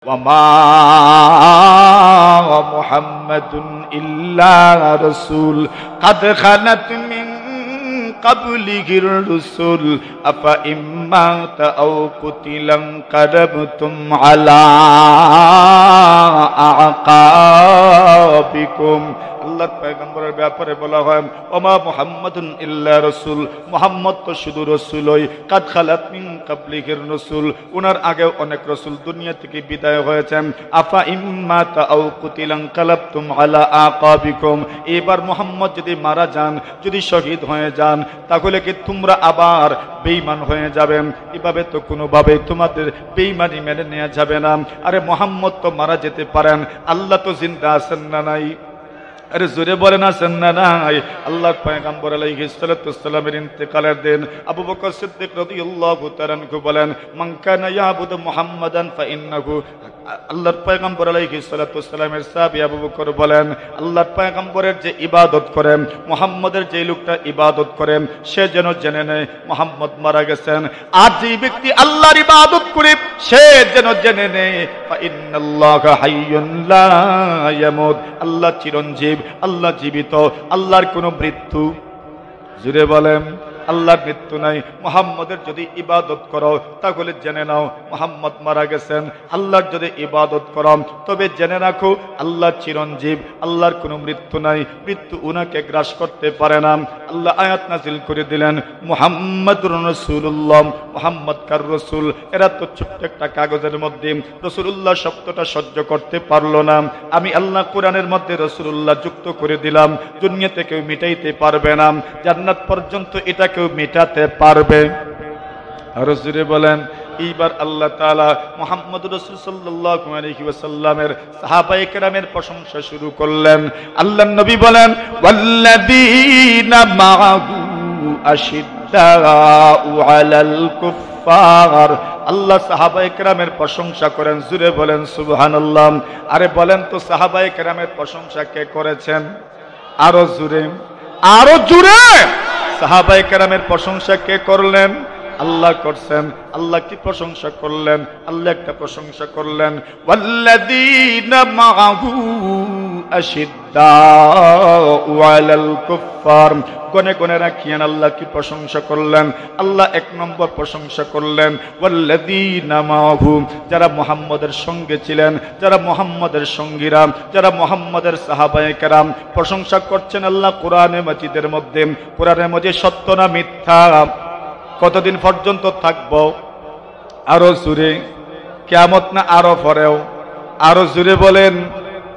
ওয়ামা মুহাম্মাদুন ইল্লা রাসূল কাদ খালাত মিন ক্বাবলিহির রুসুল আফা ইম্মাতা আও কুতিলান কারাবতুম আলা আকাবিকুম। আল্লাহর পয়গম্বরের ব্যাপারে বলা হয় ওমা মুহাম্মাদুন ইল্লা রাসূল, মুহাম্মদ তো শুধু রাসূলই, কাদ খালাত মিন ক্বাবলিহির রাসূল, ওনার আগেও অনেক রাসূল দুনিয়া থেকে বিদায় হয়েছেন। আফা ইম্মাতা আও কুতিলান কালাবতুম আলা আকাবিকুম, এবার মুহাম্মদ যদি মারা যান, যদি শহীদ হয়ে যান, তাহলে কি তোমরা আবার বেঈমান হয়ে যাবে? এভাবে তো কোনোভাবে তোমাদের বেঈমানি মেনে নেওয়া যাবে না। আরে মুহাম্মদ তো মারা যেতে পারেন, আল্লাহ তো জিন্দা আছেন না নাই? আরে জোরে বলেন আছেন না নাই? আল্লাহর পয়গম্বর আলাইহিস সালাতু ওয়াসসালামের ইন্তেকালের দিন আবু বকর সিদ্দিক রাদিয়াল্লাহু তাআলা আনহু বলেন, মান কানা ইয়াবুদু মুহাম্মাদান ফাইন্নাহু, আল্লাহর পয়গম্বর আলাইহিস সালাতু ওয়াসসালামের সাহাবী আবু বকর বলেন, আল্লাহর পয়গম্বরের যে ইবাদত করেন, মুহাম্মদের যে লোকটা ইবাদত করেন, সে যেন জেনে নেয় মুহাম্মদ মারা গেছেন। আর যে ব্যক্তি আল্লাহর ইবাদত করে, সে যেন জেনে নেয় ফাইন্নাল্লাহা হাইয়ুন লা ইয়ামুত, আল্লাহ চিরঞ্জীব, আল্লাহ জীবিত, আল্লাহর কোনো মৃত্যু, জুড়ে বলেন আল্লাহর মৃত্যু নাই। মুহাম্মদের যদি ইবাদত করো তাহলে জেনে নাও মুহাম্মদ মারা গেছেন। আল্লাহর যদি ইবাদত করো তবে জেনে রাখো আল্লাহ চিরঞ্জীব, আল্লাহর কোনো মৃত্যু নাই, মৃত্যু উনাকে গ্রাস করতে পারে না। আল্লাহ আয়াত নাযিল করে দিলেন মুহাম্মাদুর রাসূলুল্লাহ, মুহাম্মদ কার রাসূল। এরা তো ছোট্ট একটা কাগজের মধ্যে রাসূলুল্লাহ শব্দটা সহ্য করতে পারলো না, আমি আল্লাহ কোরআনের মধ্যে রাসূলুল্লাহ যুক্ত করে দিলাম। দুনিয়াতে কেউ মিটাইতে পারবে না, জান্নাত পর্যন্ত এটা কেউ মেটাতে পারবে? আর জোরে বলেন। এইবার আল্লাহ তাআলা মুহাম্মদ রাসূল সাল্লাল্লাহু আলাইহি ওয়াসাল্লামের সাহাবায়ে কেরামের প্রশংসা শুরু করলেন। আল্লাহর নবী বলেন ওয়াল্লাযীনা মাআহু আশিদ্দাউ আলাল কুফফার, আল্লাহ সাহাবায়ে কেরামের প্রশংসা করেন। জোরে বলেন সুবহানাল্লাহ। আরে বলেন তো সাহাবায়ে কেরামের প্রশংসা কে করেছেন? আরো জোরে, আরো জোরে। সাহাবায়ে কেরামের প্রশংসা কে করলেন? আল্লাহ করছেন। আল্লাহ কি প্রশংসা করলেন? আল্লাহ একটা প্রশংসা করলেন ওয়াল্লাযীনা মাআহু আশিদ্দাউ আলাল কুফফার। কোনে কোনে রাখিয়েন আল্লাহ কি প্রশংসা করলেন? আল্লাহ এক নম্বর প্রশংসা করলেন ওয়াল্লাযীনা মাআহু, যারা মুহাম্মদের সঙ্গে ছিলেন, যারা মুহাম্মদের সঙ্গীরা, যারা মুহাম্মদের সাহাবায়ে কেরাম। প্রশংসা করছেন আল্লাহ কোরআনে মাজিদের মধ্যে। কোরআনের মধ্যে সত্য না মিথ্যা? কতদিন পর্যন্ত থাকবো? আরো জোরে, কিয়ামত না আরো পরেও? আরো জোরে বলেন।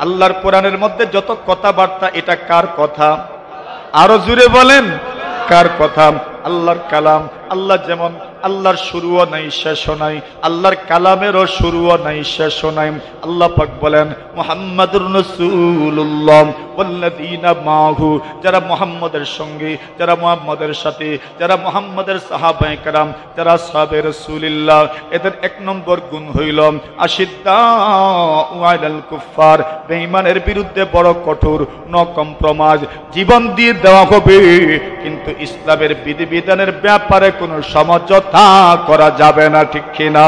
আল্লাহর কোরআনের মধ্যে যত কথাবার্তা, এটা কার কথা? আরো জোরে বলেন কার কথা? আল্লাহর কালাম। আল্লাহ যেমন আল্লাহর শুরুও নাই শেষও নাই, আল্লাহর কালামেরও শুরুও নাই শেষও নাই। আল্লাহ পাক বলেন মুহাম্মাদুর রাসূলুল্লাহ ওয়াল্লাযীনা মাআহু, যারা মুহাম্মদের সঙ্গে, যারা মুহাম্মদের সাথে, যারা মুহাম্মদের সাহাবায়ে কেরাম, যারা সাহাবে রাসূলুল্লাহ, এদের এক নম্বর গুণ হইল আশিদ্দাউ আলাল কুফফার, বেঈমানের বিরুদ্ধে বড় কঠোর, নো কম্প্রোমাইজ, জীবন দিয়ে দেওয়া হবে, কিন্তু ইসলামের বিধিবিধানের ব্যাপারে কোনো সমঝোতা করা যাবে না, ঠিক কিনা?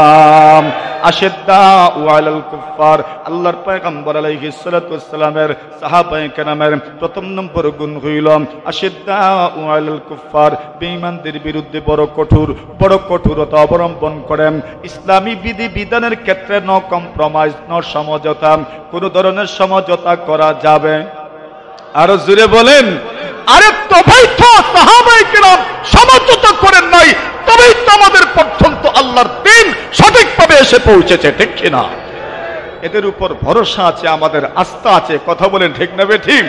আশিদ্দাউ আলাল কুফফার, আল্লাহর পয়গম্বর আলাইহিস সালাতু ওয়াসসালামের সাহাবায়ে কেরামের প্রথম নম্বর গুণ হইল আশিদ্দাউ আলাল কুফফার, বেঈমানদের বিরুদ্ধে বড় কঠোর, বড় কঠোরতা অবলম্বন করেন। ইসলামী বিধিবিধানের ক্ষেত্রে নো কম্প্রোমাইজ, নো সমঝোতা, কোনো ধরনের সমঝোতা করা যাবে? আরো জোরে বলেন। আরে তবেই তো সাহাবায়ে কেরাম সমঝোতা করেন নাই, তবেই তো আমাদের পর্যন্ত আল্লাহর দ্বীন সঠিকভাবে এসে পৌঁছেছে, ঠিক কিনা? এদের উপর ভরসা আছে, আমাদের আস্থা আছে। কথা বলেন ঠিক না বেঠিক?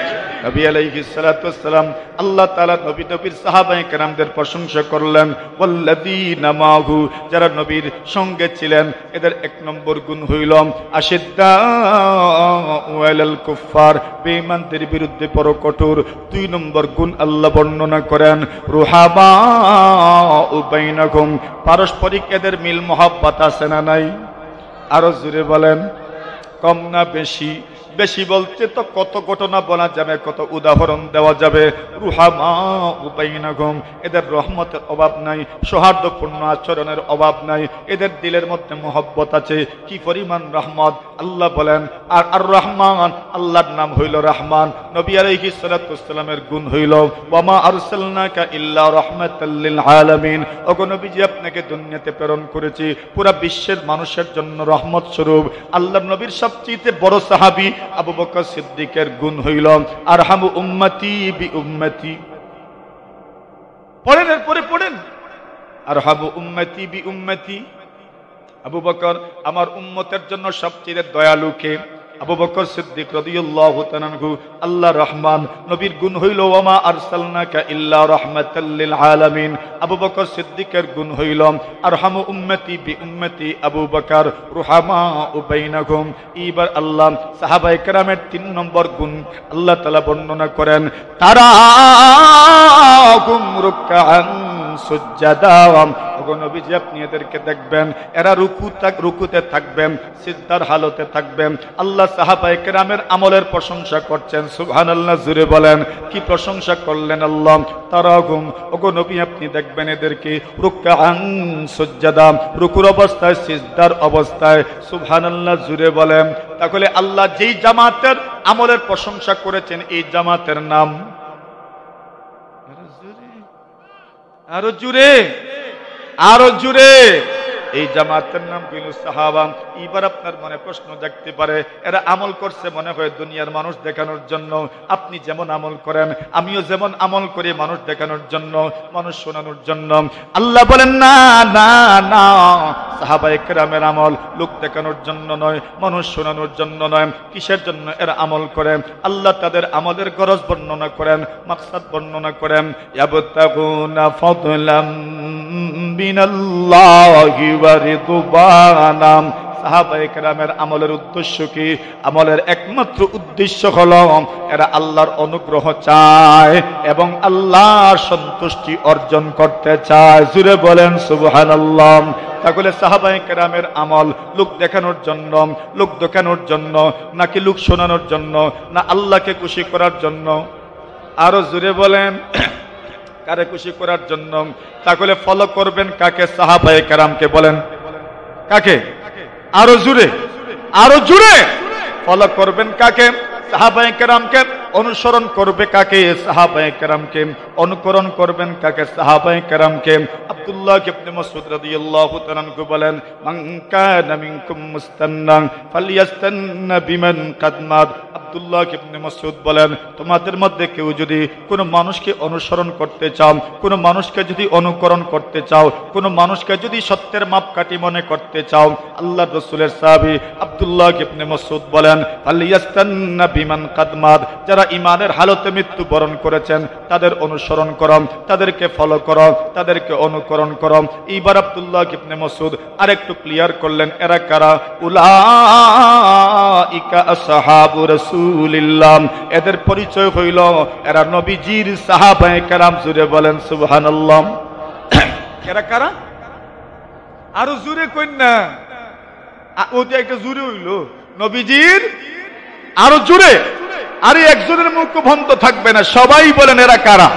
নবী আলাইহিস সালাতু ওয়াসসালাম, আল্লাহ তাআলা নবীর সাহাবায়ে কেরামদের প্রশংসা করলেন ওয়াল্লাযীনা মাআহু, যারা নবীর সঙ্গে ছিলেন, এদের এক নম্বর গুণ হইল আশিদ্দাউ আলাল কুফফার, বেঈমানদের বিরুদ্ধে বড় কঠোর। দুই নম্বর গুণ আল্লাহ বর্ণনা করেন রুহামাউ বাইনাকুম, পারস্পরিক এদের মিল মহব্বত আছে না নাই? আরো জোরে বলেন কম না বেশি? বেশি বলতে তো কত ঘটনা বলা যাবে, কত উদাহরণ দেওয়া যাবে। রুহামা বাইনাহুম, এদের রহমতের অভাব নাই, সৌহার্দ্যপূর্ণ আচরণের অভাব নাই, এদের দিলের মধ্যে মহব্বত আছে। কি পরিমাণ রহমত! আল্লাহ বলেন আর আর রহমান, আল্লাহর নাম হইল রহমান। নবী আলাইহিস সালাতু ওয়াসসালামের গুণ হইল ওয়ামা আরসালনাকা ইল্লা রাহমাতাল লিল আলামিন। ওগো নবীজি, আপনাকে দুনিয়াতে প্রেরণ করেছি পুরা বিশ্বের মানুষের জন্য রহমত স্বরূপ। আল্লাহর নবীর সবচেয়ে বড় সাহাবী আবু বকর সিদ্দিকের গুণ হইল আরহামু উম্মতি বি উম্মতি। পড়েন, এরপরে পড়েন আরহামু উম্মতি বি উম্মতি। আবু বকর আমার উম্মতের জন্য সবচেয়ে দয়ালু কে? আবু বকর সিদ্দিক রাদিয়াল্লাহু তাআলা আনহু। আল্লাহ রহমান, নবীর গুণ হইল ওয়ামা আরসালনাকা ইল্লা রাহমাতাল লিল আলামিন। আবু বকর সিদ্দিকের গুণ হইল আরহামু উম্মতি বি উম্মতি আবু বকর রুহামা বাইনাহুম। এইবার আল্লাহ সাহাবায়ে কেরামের 3 নম্বর গুণ আল্লাহ তাআলা বর্ণনা করেন, তারাহুম রুকআন সুজদা। ওগো নবীজি, আপনি এদেরকে দেখবেন এরা রুকুতে থাকবেন, সিজদার হালতে থাকবেন। আল্লাহ সাহাবায়ে কেরামের আমলের প্রশংসা করছেন। সুবহানাল্লাহ, জুড়ে বলেন কি প্রশংসা করলেন আল্লাহ। তারাহুম, ওগো নবী আপনি দেখবেন এদেরকে রুকআন সুজদা, রুকুর অবস্থায়, সিজদার অবস্থায়। সুবহানাল্লাহ, জুড়ে বলেন। তাহলে আল্লাহ যেই জামাতের আমলের প্রশংসা করেছেন, এই জামাতের নাম আরো জুড়ে, আরো জুড়ে, এই জামাতের নাম হইল সাহাবা। এবার আপনার মনে প্রশ্ন জাগতে পারে, এরা আমল করছে মনে হয় দুনিয়ার মানুষ দেখানোর জন্য। আপনি যেমন আমল করেন, আমিও যেমন আমল করি মানুষ দেখানোর জন্য, মানুষ শোনানোর জন্য। আল্লাহ বলেন না না না, সাহাবায়ে কেরামের আমল লোক দেখানোর জন্য নয়, মানুষ শোনানোর জন্য নয়। কিসের জন্য এরা আমল করেন? আল্লাহ তাদের আমলের গরজ বর্ণনা করেন, মাকসাদ বর্ণনা করেন। ইয়াবতাগুনা ফাদলাম মিনাল্লাহি ওয়া রিদওয়ানা। সাহাবায়ে কেরামের আমলের উদ্দেশ্য কি? আমলের একমাত্র উদ্দেশ্য হলো এরা আল্লাহর অনুগ্রহ চায় এবং আল্লাহর সন্তুষ্টি অর্জন করতে চায়। জুড়ে বলেন সুবহানাল্লাহ। তাহলে সাহাবায়ে কেরামের আমল লোক দেখানোর জন্য, লোক দেখানোর জন্য, নাকি লোক শোনানোর জন্য, না আল্লাহকে খুশি করার জন্য? আরো জুড়ে বলেন কারে খুশি করার জন্য? তাহলে ফলো করবেন কাকে? সাহাবায়ে কেরামকে। বলেন কাকে? আরো জুড়ে, আরো জুড়ে। ফলো করবেন কাকে? সাহাবায়ে কেরামকে। অনুসরণ করবে কাকে? সাহাবায়ে কেরামকে। অনুকরণ করবেন কাকে? সাহাবায়ে কেরামকে। আব্দুল্লাহ ইবনে মাসউদ রাদিয়াল্লাহু তাআলা আনহু বলেন, মান কানা মিনকুম মুস্তান্নান ফালইয়াস্তান্না বিমান কাদ মাত। আব্দুল্লাহ ইবনে মাসউদ বলেন, তোমাদের মধ্যে কেউ যদি কোনো মানুষকে অনুসরণ করতে চাও, কোনো মানুষকে যদি অনুকরণ করতে চাও, কোনো মানুষকে যদি সত্যের মাপকাঠি মনে করতে চাও, আল্লাহর রাসূলের সাহাবী আব্দুল্লাহ ইবনে মাসউদ বলেন, ফালইয়াস্তান্না বিমান কাদ মাত। যারা ঈমানের হালতে মৃত্যুবরণ করেছেন তাদের অনুসরণ করো, তাদেরকে ফলো করো, তাদেরকে অনুকরণ করো। এইবার আব্দুল্লাহ ইবনে মাসউদ আরেকটু ক্লিয়ার করলেন, এরা কারা? উলাইকা আসহাবু রাসূলিল্লাহ। এদের পরিচয় হইল এরা নবীজির সাহাবায়ে কেরাম। জুড়ে বলেন সুবহানাল্লাহ। এরা কারা? আরো জুড়ে কইন না, ওদের একটা জুড়ে হইল নবীজির। আরো জুড়ে। আরে একজনের মুখ বন্ধ থাকবে না, সবাই বলেন এরা কারা?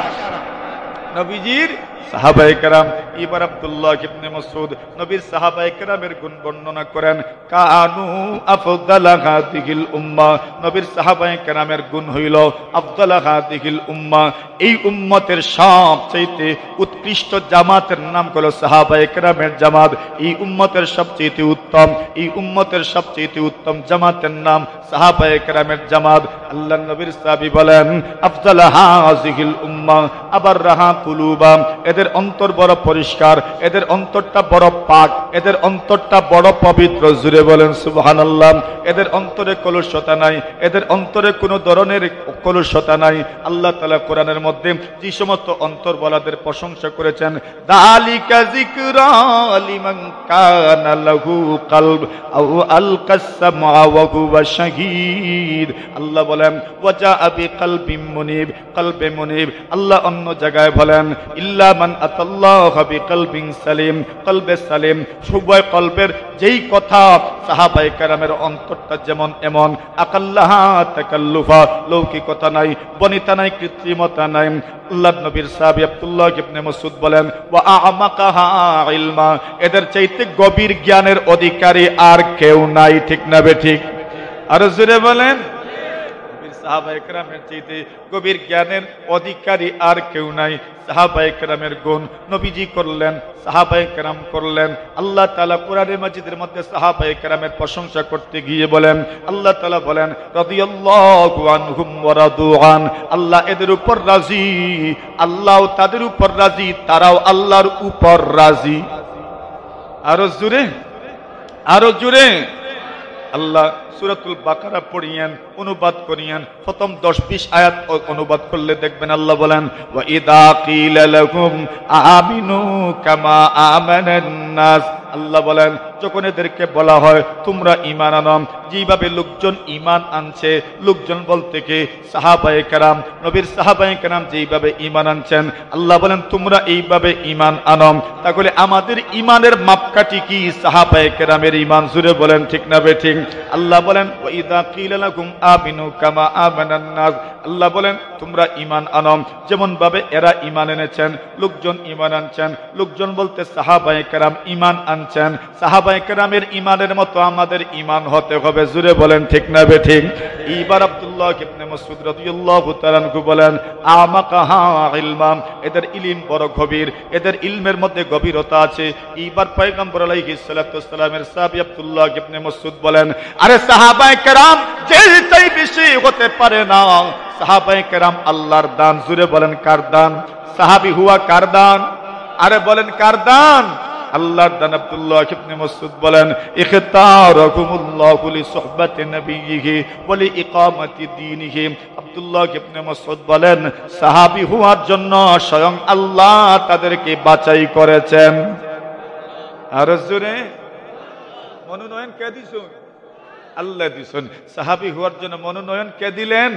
নবীজির সাহাবায়ে কেরাম। এবার আব্দুল্লাহ ইবনে মাসউদ নবীর সাহাবায়ে কেরামের গুণ বর্ণনা করেন, কানু আফদালা হাদিহিল উম্মাহ। নবীর সাহাবায়ে কেরামের গুণ হইল আফদালা হাদিহিল উম্মাহ। এই উম্মতের সবচেয়ে উৎকৃষ্ট জামাতের নাম হলো সাহাবায়ে কেরামের জামাত। এই উম্মতের সবচেয়ে উত্তম, এই উম্মতের সবচেয়ে উত্তম জামাতের নাম সাহাবায়ে কেরামের জামাত। আল্লাহর নবীর সাহাবী বলেন, আফদালা হাযিহিল উম্মাহ আবার রাহা কুলুবা। এদের অন্তর বড় পরিষ্কার, এদের অন্তরটা বড় পাক, এদের অন্তরটা বড় পবিত্র। জুড়ে বলেন সুবহানাল্লাহ। এদের অন্তরে কলুষতা নাই, এদের অন্তরে কোনো ধরনের কলুষতা নাই। আল্লাহ তাআলা কোরআনের মধ্যে যে সমস্ত অন্তর বলাদের প্রশংসা করেছেন, যালিকা যিকরা লিমান কানা লাহু কলব আও আলকাস সামআ ওয়া হুয়া শাহীদ। শাহীদ। আল্লাহ বলেন ওয়াজা আবি কলবিম মুনিব, কলবে মুনিব। আল্লাহ অন্য জায়গায় বলেন ইল্লা মান আতাল্লাহ বিকলবিন সালিম, কলবে সালিম। উভয় কলবের যেই কথা সাহাবায়ে কেরামের অন্তরটা যেমন এমন, আকাল্লাহা তাকাল্লুফা, লৌকিকতা নাই, বনিতা নাই, কৃত্রিমতা নাই। আল্লাহর নবীর সাহাবী আব্দুল্লাহ ইবনে মাসউদ বলেন ওয়া আমাকাহা ইলমা, এদের চাইতে গভীর জ্ঞানের অধিকারী আর কেউ নাই। ঠিক না বেঠিক? আর জোরে বলেন, সাহাবায়ে কেরামের চাইতে গভীর জ্ঞানের অধিকারী আর কেউ নাই। সাহাবায়ে কেরামের গুণ নবীজি করলেন, সাহাবায়ে কেরাম করলেন। আল্লাহ তাআলা কোরআনে মাজিদের মধ্যে সাহাবায়ে কেরামের প্রশংসা করতে গিয়ে বলেন, আল্লাহ তাআলা বলেন রাদিয়াল্লাহু আনহুম ওয়া রাদু আন, আল্লাহ এদের উপর রাজি, আল্লাহ তাদের উপর রাজি, তারাও আল্লাহর উপর রাজি। আরো জোরে, আরো জোরে। আল্লাহ সূরাতুল বাকারা পড়িয়েন, অনুবাদ করিয়েন, প্রথম 10-20 আয়াত অনুবাদ করলে দেখবেন আল্লাহ বলেন ওয়া ইযা কিলা লাহুম আমিনু কামা আমানান নাস, আল্লাহ বলেন যখন এদেরকে বলা হয় তোমরা ঈমান আনো, যেভাবে লোকজন ঈমান আনছে, লোকজন বলতে কি সাহাবায়ে কেরাম, নবীর সাহাবায়ে কেরাম যেভাবে ঈমান আনছেন, আল্লাহ বলেন তোমরা এইভাবে ঈমান আনো। তাহলে আমাদের ঈমানের মাপকাঠি কি? সাহাবায়ে কেরামের ঈমান। জুড়ে বলেন ঠিক না বেঠিক? আল্লাহ বলেন ওয়া ইযা কিলা লাকুম আমিনু কামা আমানান নাস, আল্লাহ বলেন তোমরা ঈমান আনো যেমন ভাবে এরা ঈমান এনেছেন, লোকজন ঈমান আনছেন। লোকজন বলতে সাহাবায়ে কেরাম ঈমান আনছেন। সাহাবায়ে কেরামের ঈমানের মতো আমাদের ঈমান হতে হবে। জুড়ে বলেন ঠিক না বেঠিক? এইবার আব্দুল্লাহ ইবনে মাসউদ রাদিয়াল্লাহু তাআলা আনহু বলেন আমাকাহা ইলমা, এদের ইলম বড় গভীর, এদের ইলমের মধ্যে গভীরতা আছে। এইবার পয়গম্বর আলাইহিস সালাতু ওয়াস সালামের সাহাবী আব্দুল্লাহ ইবনে মাসউদ বলেন আরে সাহাবায়ে কেরাম যে চাই বেশি হতে পারে না, সাহাবায়ে কেরাম আল্লাহর দান। জুড়ে বলেন কার দান? সাহাবী হুয়া কার দান? আরে বলেন কার দান? আল্লাহর দান। আব্দুল্লাহ ইবনে মাসউদ বলেন ইখতারাকুমুল্লাহু লিসুহবাতি নবিয়্যিহি ওয়া লিইকামাতি দীনিহি। আব্দুল্লাহ ইবনে মাসউদ বলেন সাহাবী হওয়ার জন্য স্বয়ং আল্লাহ তাদেরকে বাছাই করেছেন। আর জোরে মনোনয়ন কে দিছেন? আল্লাহ দিছেন। সাহাবী হওয়ার জন্য মনোনয়ন কে দিলেন?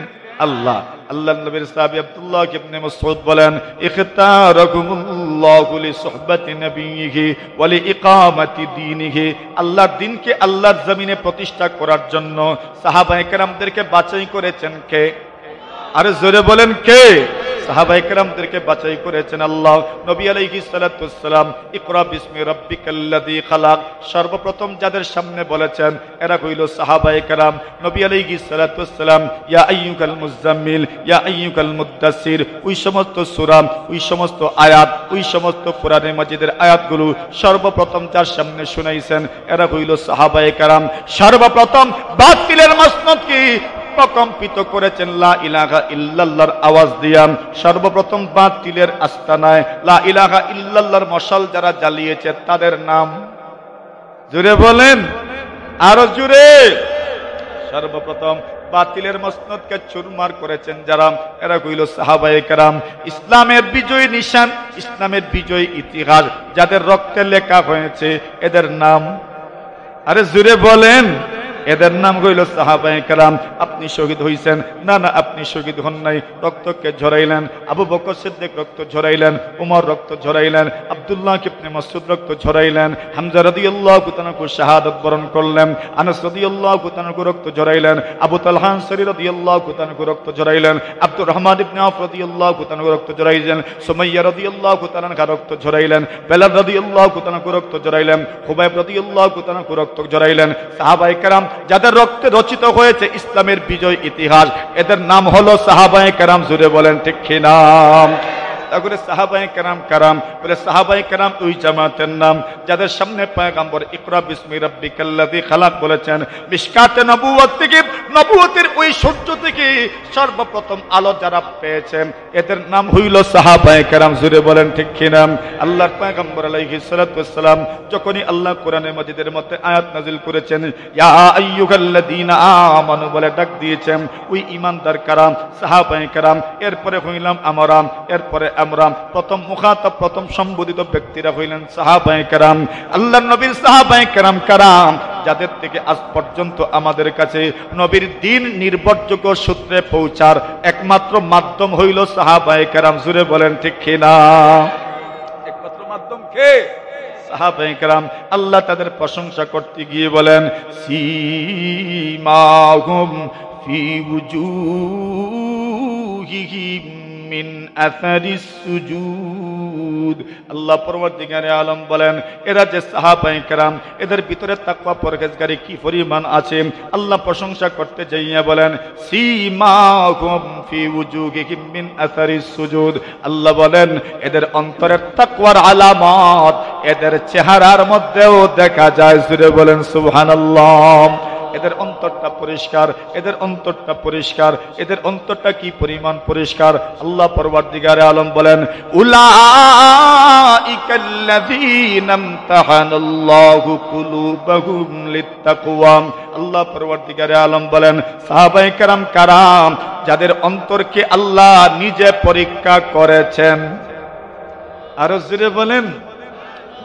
আল্লাহ। আল্লাহর নবীর সাহাবী আব্দুল্লাহ ইবনে মাসউদ বলেন ইখতারাকুমুল্লাহু লিসুহবাতি নবিয়্যিহি ওয়া লিইকামাতি দীনিহি, আল্লাহর দ্বীনকে আল্লাহর জমিনে প্রতিষ্ঠা করার জন্য সাহাবায়ে কেরামদেরকে বাছাই করেছেন কে? আরে জোরে বলেন কে? সাহাবায়ে কেরামদেরকে বাছাই করেছেন আল্লাহ। নবী আলাইহিস সালাতু ওয়াস সালাম ইকরা বিসমি রাব্বিকাল্লাযী খালাক সর্বপ্রথম যাদের সামনে বলেছেন এরা হইল সাহাবায়ে কেরাম। নবী আলাইহিস সালাতু ওয়াস সালাম ইয়া আইয়ুহাল মুযাম্মিল ইয়া আইয়ুহাল মুদ্দাসসির, ওই সমস্ত সূরা, ওই সমস্ত আয়াত, ওই সমস্ত কোরআনে মাজিদের আয়াতগুলো সর্বপ্রথম যার সামনে শুনাইছেন এরা হইল সাহাবায়ে কেরাম। সর্বপ্রথম বাতিলের মসনদকে প্রকম্পিত করেছেন লা ইলাহা ইল্লাল্লাহর আওয়াজ দিয়া। সর্বপ্রথম বাতিলের আস্তানায় লা ইলাহা ইল্লাল্লাহর মশাল যারা জ্বালিয়েছে তাদের নাম জুড়ে বলেন, আরো জুড়ে। সর্বপ্রথম বাতিলের মসনদকে চুরমার করেছেন যারা এরা কইল সাহাবায়ে কেরাম। ইসলামের বিজয় নিশান, ইসলামের বিজয় ইতিহাস যাদের রক্তে লেখা হয়েছে এদের নাম, আরে জুড়ে বলেন, এদের নাম হইল সাহাবায়ে কেরাম। আপনি শহীদ হইছেন? না না, আপনি শহীদ হন নাই। রক্তকে ঝরাইলেন, আবু বকর সিদ্দিক রক্ত ঝরাইলেন, উমর রক্ত ঝরাইলেন, আব্দুল্লাহ ইবনে মাসউদ রক্ত ঝরাইলেন, হামজা রাদিয়াল্লাহু তাআলা শাহাদাত বরণ করলেন, আনাস রাদিয়াল্লাহু তাআলা রক্ত ঝরাইলেন, আবু তালহা আনসারী রাদিয়াল্লাহু তাআলা রক্ত ঝরাইলেন, আব্দুর রহমান ইবনে আওফ রাদিয়াল্লাহু তাআলা রক্ত ঝরাইলেন, সুমাইয়া রাদিয়াল্লাহু তাআলা রক্ত ঝরাইলেন, বেলাল রাদিয়াল্লাহু তাআলা রক্ত ঝরাইলেন, হুবাইব রাদিয়াল্লাহু তাআলা রক্ত ঝরাইলেন। সাহাবায়ে কেরাম যাদের রক্তে রচিত হয়েছে ইসলামের বিজয় ইতিহাস, এদের নাম হলো সাহাবায়ে কেরাম। জুড়ে বলেন ঠিক কি নাম? তাহলে সাহাবায়ে কেরাম কারাম বলে সাহাবায়ে কেরাম ওই জামাতের নাম যাদের সামনে পয়গম্বর ইকরা বিসমি রাব্বিকাল্লাযী খালাক বলেছেন। মিশকাতে নবুয়ত থেকে, নবুয়তের ওই সূর্য থেকে সর্বপ্রথম আলো যারা পেয়েছেন এদের নাম হইল সাহাবায়ে কেরাম। জুড়ে বলেন ঠিক কি নাম? আল্লাহর পয়গম্বর আলাইহিস সালাতু ওয়াস সালাম যখনই আল্লাহ কোরআনে মাজিদের মধ্যে আয়াত নাযিল করেছেন ইয়া আইয়ুহাল্লাযীনা আমানু বলে ডাক দিয়েছেন, ওই ঈমানদার কারাম সাহাবায়ে কেরাম। এরপরে হইলাম আমরা, এরপরে আমরা প্রথম মুখাতাব, প্রথম সম্বোধিত ব্যক্তিরা হইলেন সাহাবায়ে কেরাম। আল্লাহর নবীর সাহাবায়ে কেরাম কারাম যাদের থেকে আজ পর্যন্ত আমাদের কাছে নবীর দ্বীন নির্ভরযোগ্য সূত্রে পৌঁছার একমাত্র মাধ্যম হইল সাহাবায়ে কেরাম। জুড়ে বলেন ঠিক কিনা? একমাত্র মাধ্যম কে? সাহাবায়ে কেরাম। আল্লাহ তাদের প্রশংসা করতে গিয়ে বলেন সীমাহুম ফি উজুহিহিম মিন আসারিস সুজুদ। আল্লাহ পরবর্তীকারে আলম বলেন এরা যে সাহাবায়ে কেরাম এদের ভিতরে তাকওয়া পরহেজগারি কি পরিমাণ আছে আল্লাহ প্রশংসা করতে যাইয়া বলেন সীমাহুম ফি উজুহিহিম মিন আসারিস সুজুদ। আল্লাহ বলেন এদের অন্তরের তাকওয়ার আলামত এদের চেহারার মধ্যেও দেখা যায়। জুড়ে বলেন সুবহানাল্লাহ। এদের অন্তরটা পরিষ্কার, এদের অন্তরটা পরিষ্কার, এদের অন্তরটা কি পরিমাণ পরিষ্কার। আল্লাহ পরওয়ারদিগারে আলম বলেন উলাইকাল্লাযীনা ইমতাহানাল্লাহু কুলুবাহুম লিত্তাকওয়া। আল্লাহ পরওয়ারদিগারে আলম বলেন সাহাবায়ে কেরাম কারা? যাদের অন্তরকে আল্লাহ নিজে পরীক্ষা করেছেন। আরো জোরে বলেন।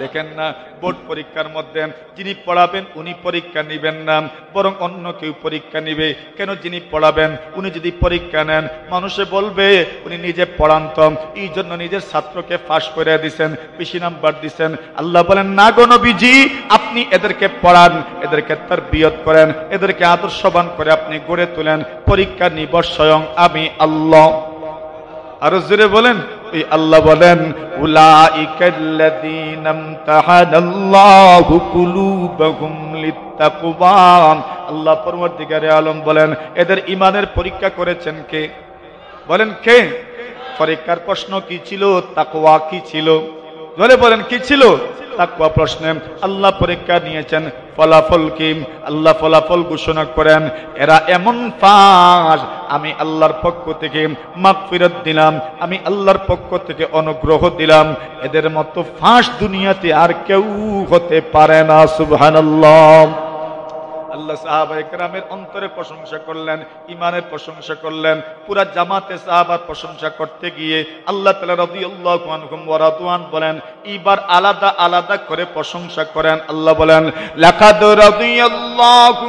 দেখেন না বোর্ড পরীক্ষার মধ্যে যিনি পড়াবেন উনি পরীক্ষা নেবেন না, বরং অন্য কেউ পরীক্ষা নেবে। কেন? যিনি পড়াবেন উনি যদি পরীক্ষা নেন মানুষে বলবে উনি নিজে পড়ান্তম, এই জন্য নিজের ছাত্রকে ফাঁস করে দিছেন, বেশি নাম্বার দিছেন। আল্লাহ বলেন না গো নবীজি, আপনি এদেরকে পড়ান, এদেরকে তারবিয়ত করেন, এদেরকে আদর্শবান করে আপনি গড়ে তোলেন। পরীক্ষা নিব স্বয়ং আমি আল্লাহ। আরো জোরে বলেন। ওই আল্লাহ বলেন উলাইকাল্লাযীনা ইমতাহানাল্লাহু কুলুবাহুম লিত্তাকওয়া। আল্লাহ পরওয়ারদিগারে আলম বলেন এদের ঈমানের পরীক্ষা করেছেন কে? বলেন কে? পরীক্ষার প্রশ্ন কি ছিল? তাকওয়া কি ছিল? বলে বলেন কি ছিল? তাকওয়া প্রশ্নে আল্লাহ পরীক্ষা নিয়েছেন। ফলাফল কি? আল্লাহ ফলাফল ঘোষণা করেন এরা এমন ফাঁস, আমি আল্লাহর পক্ষ থেকে মাগফিরাত দিলাম, আমি আল্লাহর পক্ষ থেকে অনুগ্রহ দিলাম। এদের মতো ফাঁস দুনিয়াতে আর কেউ হতে পারে না। সুবহানাল্লাহ। আল্লাহ সাহাবায়ে কেরামের অন্তরে প্রশংসা করলেন, ইমানের প্রশংসা করলেন। পুরা জামাতে সাহাবার প্রশংসা করতে গিয়ে আল্লাহ তাআলা রাদিয়াল্লাহু আনহুম ওয়া রাদওয়ান বলেন এবার আলাদা আলাদা করে প্রশংসা করেন। আল্লাহ বলেন লাকাদ রাদিয়াল্লাহু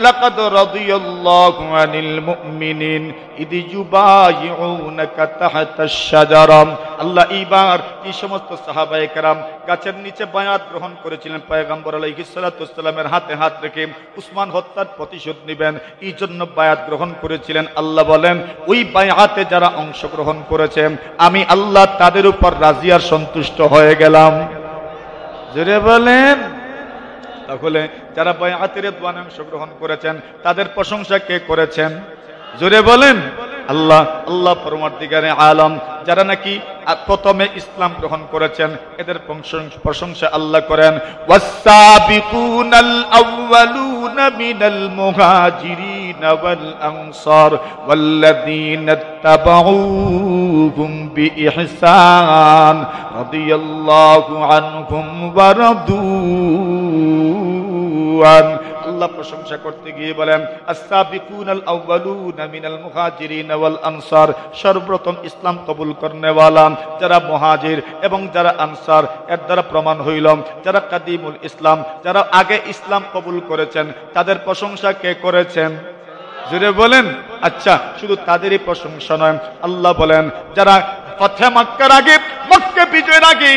লাকাদ রাদিয়াল্লাহু আনিল মুমিনিন ইয ইউবাইউনাকা তাহতাশ শাজারা। আল্লাহ এবার এই সমস্ত সাহাবায়ে কেরাম গাছের নিচে বায়াত গ্রহণ করেছিলেন পয়গম্বর আলাইহিস সালাতু ওয়াস সালামের হাতে হাত রেখে উসমান হত্যার প্রতিশোধ নেবেন, এই জন্য বায়াত গ্রহণ করেছিলেন। আল্লাহ বলেন ওই বায়াতে যারা অংশগ্রহণ করেছেন আমি আল্লাহ তাদের উপর রাজি আর সন্তুষ্ট হয়ে গেলাম। জোরে বলেন। তাহলে যারা বায়াতে রিদওয়ানে অংশগ্রহণ করেছেন তাদের প্রশংসা কে করেছেন? জোরে বলেন আল্লাহ। আল্লাহ পরওয়ারদিগারে আলম যারা নাকি প্রথমে ইসলাম গ্রহণ করেছেন এদের প্রশংসা আল্লাহ করেন ওয়াসসাবিকুনাল আউয়ালুনা মিনাল মুহাজিরিনা ওয়াল আনসার ওয়াল্লাযীনা তাবাউহুম বিইহসান রাদিয়াল্লাহু আনহুম ওয়া রাদু আন। আল্লাহ প্রশংসা করতে গিয়ে বলেন আস-সাবিকুনাল আউয়ালুনা মিনাল মুহাজিরিন ওয়াল আনসার, সর্বপ্রথম ইসলাম কবুল করনেওয়ালা যারা মুহাজির এবং যারা আনসার, এর দ্বারা প্রমাণ হইল যারা কাদিমুল ইসলাম, যারা আগে ইসলাম কবুল করেছেন তাদের প্রশংসা কে করেছেন? জোরে বলেন। আচ্ছা শুধু তাদেরই প্রশংসা নয়, আল্লাহ বলেন যারা ফতহে মক্কার আগে মক্কা বিজয়ের আগে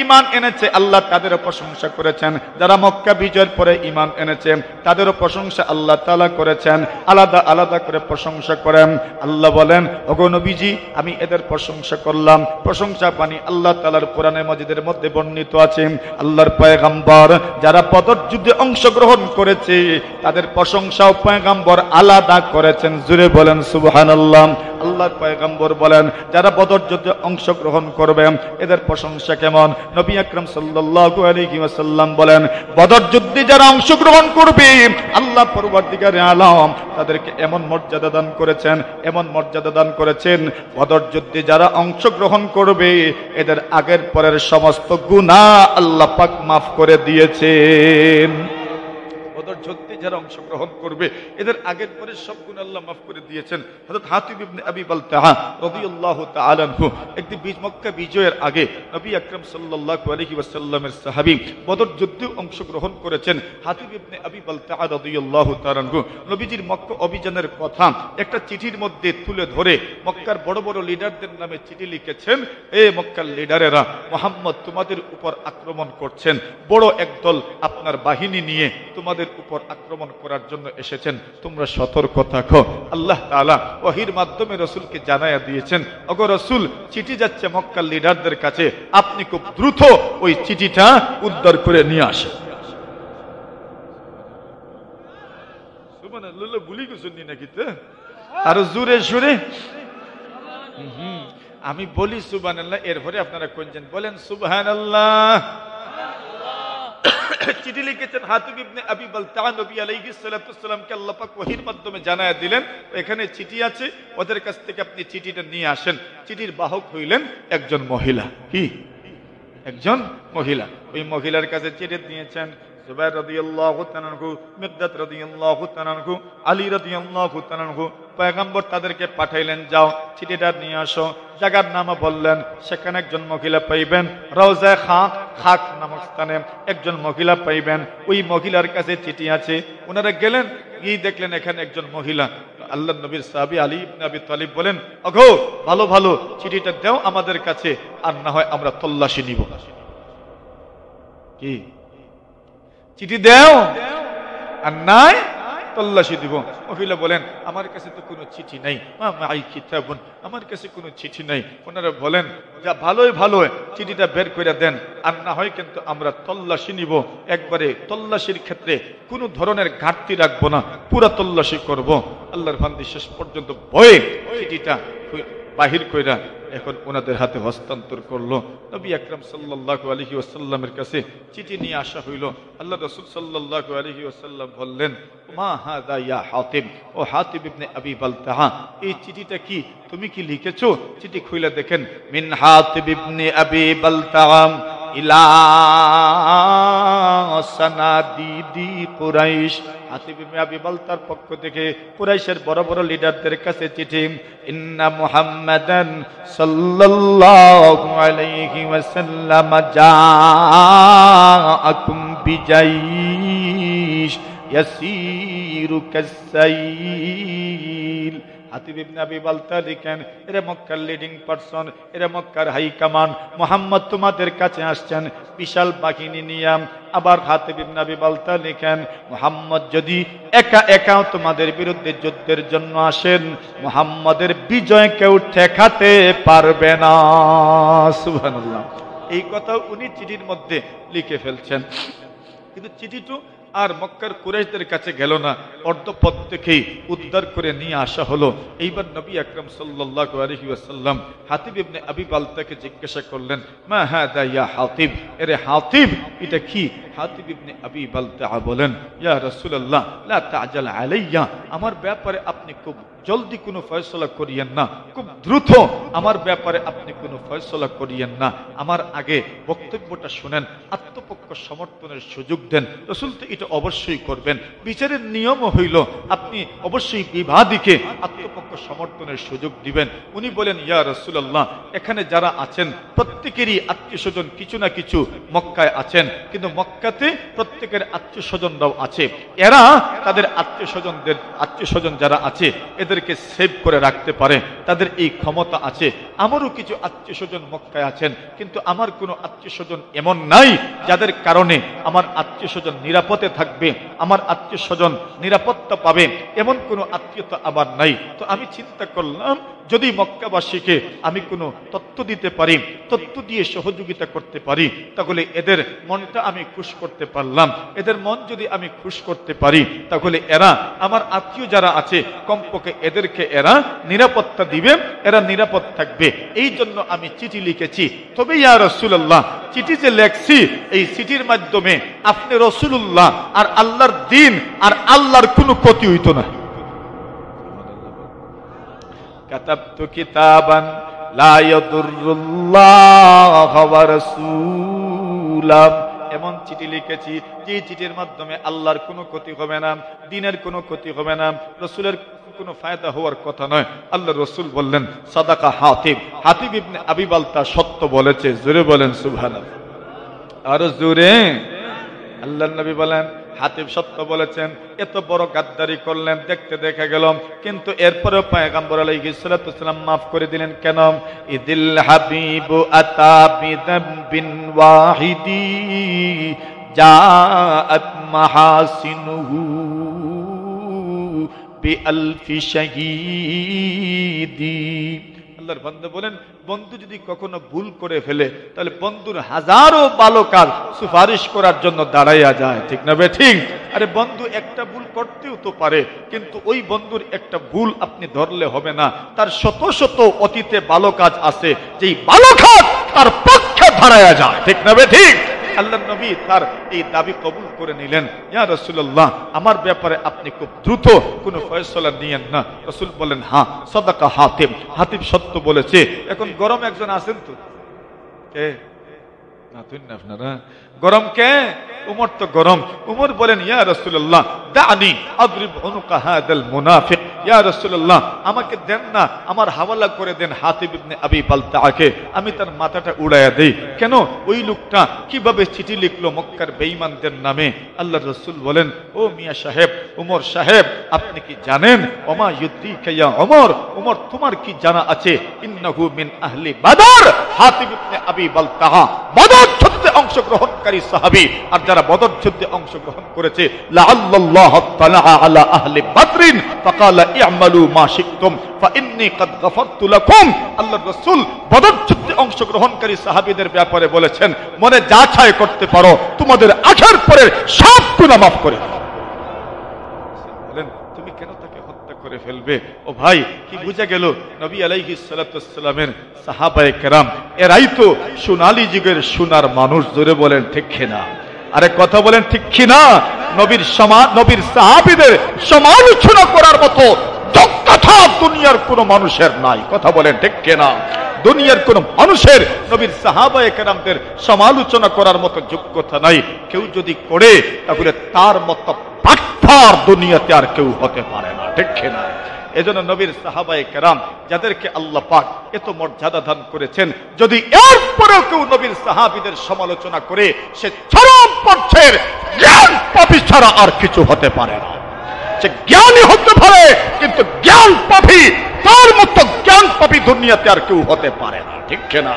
ঈমান এনেছে আল্লাহ তাদেরও প্রশংসা করেছেন, যারা মক্কা বিজয়ের পরে ঈমান এনেছে তাদেরও প্রশংসা আল্লাহ তাআলা করেছেন। আলাদা আলাদা করে প্রশংসা করেন। আল্লাহ বলেন ওগো নবীজি আমি এদের প্রশংসা করলাম। প্রশংসা পানি আল্লাহ তাআলার কোরআনে মাজিদের মধ্যে বর্ণিত আছে। আল্লাহর পয়গম্বর যারা বদর যুদ্ধে অংশগ্রহণ করেছে তাদের প্রশংসাও পয়গম্বর আলাদা করেছেন। জুড়ে বলেন সুবহানাল্লাহ। আল্লাহর পয়গম্বর বলেন যারা বদর যুদ্ধে অংশগ্রহণ করবে এদের প্রশংসা কেমন? নবী আকরাম সাল্লাল্লাহু আলাইহি ওয়াসাল্লাম বলেন বদর যুদ্ধে যারা অংশগ্রহণ করবে আল্লাহ পরওয়ারদিগারে আলম তাদেরকে এমন মর্যাদা দান করেছেন, এমন মর্যাদা দান করেছেন, বদর যুদ্ধে যারা অংশগ্রহণ করবে এদের আগের পরের সমস্ত গুনাহ আল্লাহ পাক মাফ করে দিয়েছেন। বদর যুদ্ধে যারা অংশগ্রহণ করবে এদের আগের পরে সব গুনাহ আল্লাহ মাফ করে দিয়েছেন। হযরত হাতিব ইবনে আবি বালতাআ রাদিয়াল্লাহু তাআলা আনহু একদিন মক্কা বিজয়ের আগে নবী আকরাম সাল্লাল্লাহু আলাইহি ওয়াসাল্লামের সাহাবী বদর যুদ্ধে অংশগ্রহণ করেছেন। হাতিব ইবনে আবি বালতাআ রাদিয়াল্লাহু তাআলা আনহু নবীজির মক্কা অভিযানের কথা একটা চিঠির মধ্যে তুলে ধরে মক্কার বড় বড় লিডারদের নামে চিঠি লিখেছেন, এ মক্কার লিডারেরা, মুহাম্মদ তোমাদের উপর আক্রমণ করছেন, বড় একদল আপনার বাহিনী নিয়ে তোমাদের উপর আক্রমণ করার জন্য এসেছেন, তোমরা সতর্ক থাকো। আল্লাহ তাআলা ওহীর মাধ্যমে রাসূলকে জানায়া দিয়েছেন, ওগো রাসূল, চিঠি যাচ্ছে মক্কার লিডারদের কাছে, আপনি খুব দ্রুত ওই চিঠিটা উদ্ধার করে নিয়ে আসেন। সুবহানাল্লাহ, ভুলি গেছেন নাকি? তো আর জোরে জোরে আমি বলি সুবহানাল্লাহ, এরপরে আপনারা কোনজন বলেন সুবহানাল্লাহ। চিঠি লিখেছেন হাতিব ইবনে আবি বালতাআ, নবী আলাইহিস সালাতু ওয়াসসালামকে আল্লাহ পাক ওহীর মাধ্যমে জানায়া দিলেন এখানে চিঠি আছে, ওদের কাছ থেকে আপনি চিঠিটা নিয়ে আসেন। চিঠির বাহক হইলেন একজন মহিলা। কি? একজন মহিলা। ওই মহিলার কাছে চিঠি দিয়েছেন জুবাইর রাদিয়াল্লাহু তাআলা আনহু, মিকদাদ রাদিয়াল্লাহু তাআলা আনহু, আলী রাদিয়াল্লাহু তাআলা আনহু। পয়গম্বর তাদেরকে পাঠাইলেন, যাও চিঠিটা নিয়ে আসো। জায়গার নাম বললেন, সেখানে একজন মহিলা পাইবেন, রওজা খাক, খাক নামক স্থানে একজন মহিলা পাইবেন। ওই মহিলার কাছে চিঠি আছে। ওনারা গেলেন, গিয়ে দেখলেন এখানে একজন মহিলা। আল্লাহর নবীর সাহাবী আলী ইবনে আবি তালিব বলেন, ওগো ভালো ভালো চিঠিটা দাও আমাদের কাছে, আর না হয় আমরা তল্লাশি নিব। কি? চিঠি দাও আর নাই তল্লাশি দিব। মহিলা বলেন, আমার কাছে তো কোনো চিঠি নাই, মা মাই কিতাবুন, আমার কাছে কোনো চিঠি নাই। ওনারা বলেন, যা ভালোই ভালো চিঠিটা বের করে দেন, আর না হয় কিন্তু আমরা তল্লাশি নিব। একবারে তল্লাশির ক্ষেত্রে কোনো ধরনের ঘাটতি রাখবো না, পুরা তল্লাশি করব। আল্লাহর বান্দা শেষ পর্যন্ত ভয়ে চিঠিটা বাহির কইরা এখন ওনাদের হাতে হস্তান্তর করলো। নবী আকরাম সাল্লাল্লাহু আলাইহি ওয়াসাল্লামের কাছে চিঠি নিয়ে আসা হইল। আল্লাহ রাসূল সাল্লাল্লাহু আলাইহি ওয়াসাল্লাম বললেন, মা হাদা ইয়া হাতিব, ও হাতিব ইবনে আবি বালতাআ, এই চিঠিটা কি তুমি কি লিখেছো? চিঠি খুলে দেখেন, মিন হাতিব ইবনে আবি বালতাআ ইলা সানাদিদি কুরাইশ। হাতিব ইবনে আবি বালতার পক্ষ থেকে কুরাইশের বড় বড় লিডারদের কাছে চিঠি। ইন্না মুহাম্মাদান সাল্লাল্লাহু আলাইহি ওয়াসাল্লাম জাআকুম বিজাইশ ইয়াসিরু কাসাইল। হাতিব ইবনে আবি বালতা লিখেন, এরা মক্কার লিডিং পারসন, এরা মক্কার হাই কমান্ড, মুহাম্মদ তোমাদের কাছে আসছেন বিশাল বাহিনী নিয়ে। আবার হাতিব ইবনে আবি বালতা লিখেন, মুহাম্মদ যদি একা একাও তোমাদের বিরুদ্ধে যুদ্ধের জন্য আসেন, মুহাম্মদের বিজয় কেউ ঠেকাতে পারবে না। সুবহানাল্লাহ। এই কথা উনি চিঠির মধ্যে লিখে ফেলছেন, কিন্তু চিঠিটা আর মক্কার কুরাইশদের কাছে গেল না, অর্ধপথ থেকেই উদ্ধার করে নিয়ে আসা হলো। এইবার নবী আকরাম সাল্লাল্লাহু আলাইহি ওয়াসাল্লাম হাতিব ইবনে আবি বালতাকে জিজ্ঞাসা করলেন, মা হাদা ইয়া হাতিব, এরে হাতিব এটা কি? হাতিব ইবনে আবি বালতা বলেন, ইয়া রাসূলুল্লাহ লা তা'জাল আলাইয়া, আমার ব্যাপারে আপনি খুব জলদি কোনো ফয়সালা করিয়েন না, খুব দ্রুত আমার ব্যাপারে আপনি কোনো ফয়সালা করিয়েন না, আমার আগে বক্তব্যটা শুনেন, আত্মপক্ষ সমর্থনের সুযোগ দেন। রাসূল তো এটা অবশ্যই করবেন। বিচারের নিয়ম হইল আপনি অবশ্যই বিবাদীকে আত্মপক্ষ সমর্থনের সুযোগ দিবেন। উনি বলেন, ইয়া রাসূলুল্লাহ, এখানে যারা আছেন প্রত্যেকেরই আত্মীয় স্বজন কিছু না কিছু মক্কায় আছেন, কিন্তু মক্কাতে প্রত্যেকের আত্মীয় স্বজনরাও আছে। এরা তাদের আত্মীয় স্বজন যারা আছে এদেরকে সেভ করে রাখতে পারে, তাদের এই ক্ষমতা আছে। আমারও কিছু আত্মীয় স্বজন মক্কায় আছেন, কিন্তু আমার কোনো আত্মীয় স্বজন এমন নাই যাদের কারণে আমার আত্মীয় স্বজন নিরাপদে থাকবে, আমার আত্মীয় স্বজন নিরাপত্তা পাবে, এমন কোনো আত্মীয়তা আমার নাই। তো আমি চিন্তা করলাম, যদি মক্কাবাসীকে আমি কোনো তথ্য দিতে পারি, তথ্য দিয়ে সহযোগিতা করতে পারি, তাহলে এদের মনটা আমি খুশ করতে পারলাম। এদের মন যদি আমি খুশ করতে পারি, তাহলে এরা আমার আত্মীয় যারা আছে কমপক্ষে এদেরকে এরা নিরাপত্তা দিবে, এরা নিরাপদ থাকবে। এই জন্য আমি চিঠি লিখেছি। তবে ইয়া রাসূলুল্লাহ, চিঠি যে লেখছি, এই চিঠির মাধ্যমে আপনি রাসূলুল্লাহ আর আল্লাহর দ্বীন আর আল্লাহর কোনো ক্ষতি হইতো না। কাতাবতু কিতাবান লা ইয়াদুরুল্লাহ ওয়া রাসূলাহু এমন চিঠি লিখেছি যে চিঠির মাধ্যমে আল্লাহর কোনো ক্ষতি হবে না, দ্বীনের কোনো ক্ষতি হবে না, রাসূলের কোনো ফায়দা হওয়ার কথা নয়। আল্লাহ রাসূল বললেন সাদাকা হাতিব, হাতিব ইবনে আবি বালতা সত্য বলেছে। জোরে বলেন সুবহানাল্লাহ, আর জোরে। আল্লাহর নবী বলেন হাতিব সত্য বলেছেন। এত বড় গাদ্দারি করলেন, দেখতে দেখা গেল, কিন্তু এরপরেও পয়গম্বর আলাইহিস সালাতু ওয়াসসালাম মাফ করে দিলেন। কেন? ইদিল হাবিবু আতা বিযামবিন ওয়াহিদি জাআত মাহাসিনুহু বিআলফি শাহীদি। আল্লাহর বান্দা বলেন বন্ধু যদি কখনো ভুল করে ফেলে তাহলে বন্ধুর হাজারো ভালো কাজ সুপারিশ করার জন্য দাঁড়াইয়া যায়, ঠিক না বে ঠিক? আরে বন্ধু একটা ভুল করতেও তো পারে, কিন্তু ওই বন্ধুর একটা ভুল আপনি ধরলে হবে না, তার শত শত অতীতে ভালো কাজ আছে যেই ভালো কাজ তার পক্ষে দাঁড়াইয়া যায়, ঠিক না বে ঠিক? আল্লাহর নবী তার এই দাবি কবুল করে নিলেন। ইয়া রাসূলুল্লাহ, আমার ব্যাপারে আপনি খুব দ্রুত কোনো ফয়সালা নিয়েন না। রাসূল বলেন হ্যাঁ, সাদাকা হাতিব, হাতিব সত্য বলেছে। এখন গরম একজন আছেন তো, কে না তুই না আপনারা গরম কে? উমর তো গরম। উমর বলেন ইয়া রাসূলুল্লাহ দানি আদরিব উনুকা হাদাল মুনাফিক। ইয়া রাসূলুল্লাহ, আমাকে দেন না, আমার হাওয়ালা করে দেন হাতিব ইবনে আবি বালতাকে, আমি তার মাথাটা উড়াইয়া দেই। কেন? ওই লোকটা কিভাবে চিঠি লিখলো মক্কার বেঈমানদের নামে। আল্লাহর রাসূল বলেন ও মিয়া সাহেব, উমর সাহেব, আপনি কি জানেন? ওমা ইউদ্দিকা ইয়া উমর, উমর তোমার কি জানা আছে? ইন্নাহু মিন আহলি বদর। হাতিব ইবনে আবি বালতাহা বদর যুদ্ধে অংশগ্রহণকারী সাহাবী, আর যারা বদর যুদ্ধে অংশগ্রহণ করেছে লাআল্লাল্লাহ তাআলা আলা আহলি বদরিন ফাকালা ই'মালু মা শিকতুম ফাইন্নী ক্বাদ গাফারতু লাকুম। আল্লাহর রাসূল বদর যুদ্ধে অংশগ্রহণকারী সাহাবীদের ব্যাপারে বলেছেন মনে যা চায় করতে পারো, তোমাদের আখের পরের সব গুনাহ মাফ করে দেব। বলেন তুমি কেন তাকে হত্যা করে ফেলবে? ও ভাই, কি বুঝা গেল? নবী আলাইহিস সালাতু ওয়াসসালামের সাহাবায়ে কেরাম এরাই তো সোনালী যুগের সোনার মানুষ। জোরে বলেন ঠিক কিনা? আরে কথা বলেন ঠিক কিনা? নবীর নবীর সাহাবীদের সমালোচনা করার মতো যোগ্যতা দুনিয়ার কোন মানুষের নাই। কথা বলেন ঠিক কিনা? দুনিয়ার কোন মানুষের নবীর সাহাবায়ে কেরামদের সমালোচনা করার মতো যোগ্যতা নাই। কেউ যদি করে তাহলে তার মতো বাটপার দুনিয়াতে আর কেউ হতে পারে না, ঠিক কিনা? এজন্য নবীর সাহাবায়ে কেরাম যাদেরকে আল্লাহ পাক এত মর্যাদা দান করেছেন, যদি এরপরেও কেউ নবীর সাহাবীদের সমালোচনা করে সে চরম পর্যায়ের জ্ঞান পাপী ছাড়া আর কিছু হতে পারে না। সে জ্ঞানী হতে পারে, কিন্তু জ্ঞান পাপী, তার মতো জ্ঞান পাপী দুনিয়াতে আর কেউ হতে পারে না, ঠিক কিনা?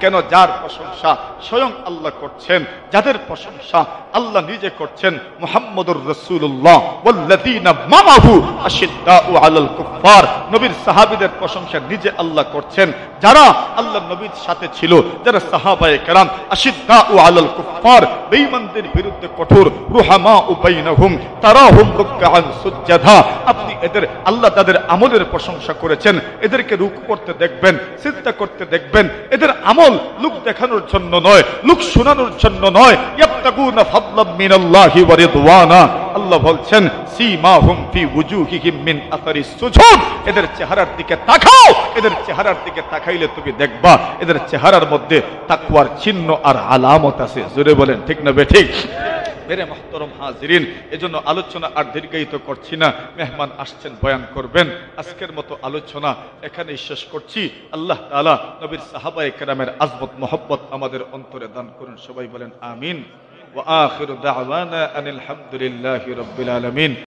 কেন? যার প্রশংসা স্বয়ং আল্লাহ করছেন, যাদের প্রশংসা আল্লাহ নিজে করছেন, মুহাম্মদুর রাসূলুল্লাহ ওয়াল্লাযীনা মাআহু আশিদ্দাউ আলাল কুফার, নবীর সাহাবীদের প্রশংসা নিজে আল্লাহ করছেন, যারা আল্লাহ নবীর সাথে ছিল, যারা সাহাবায়ে কেরাম আশিদ্দাউ আলাল কুফার, বেঈমানদের বিরুদ্ধে কঠোর, রুহামাউ বাইনাহুম তারাহুম রুকআন সুজদা। আপনি এদের আল্লাহ তাদের আমলের প্রশংসা করেছেন, এদেরকে রুকু করতে দেখবেন, সিজদা করতে দেখবেন। এদের আমল লোক দেখানোর জন্য নয়, লোক শোনানোর জন্য নয়। ইয়াবতাগুনা ফাদলাম মিনাল্লাহি ওয়া রিদওয়ানা। আল্লাহ বলছেন সীমাহুম ফি ওয়ুজুহিহিম মিন আসারিস সুজুদ। এদের চেহারার দিকে তাকাও, এদের চেহারার দিকে তাকাইলে তুমি দেখবা এদের চেহারার মধ্যে তাকওয়ার চিহ্ন আর আলামত আছে। জোরে বলেন ঠিক না বে ঠিক? মেরে মুহতারাম হাজিরিন, এজন্য আলোচনা আর দীর্ঘায়িত করছি না, মেহমান আসছেন বয়ান করবেন। আজকের মতো আলোচনা এখানেই শেষ করছি। আল্লাহ তাআলা নবীর সাহাবায়ে কেরামের আজমত মহব্বত আমাদের অন্তরে দান করুন। সবাই বলেন আমিন। ওয়া আখিরু দাওয়ানা আনিল হামদুলিল্লাহি রাব্বিল আলামিন।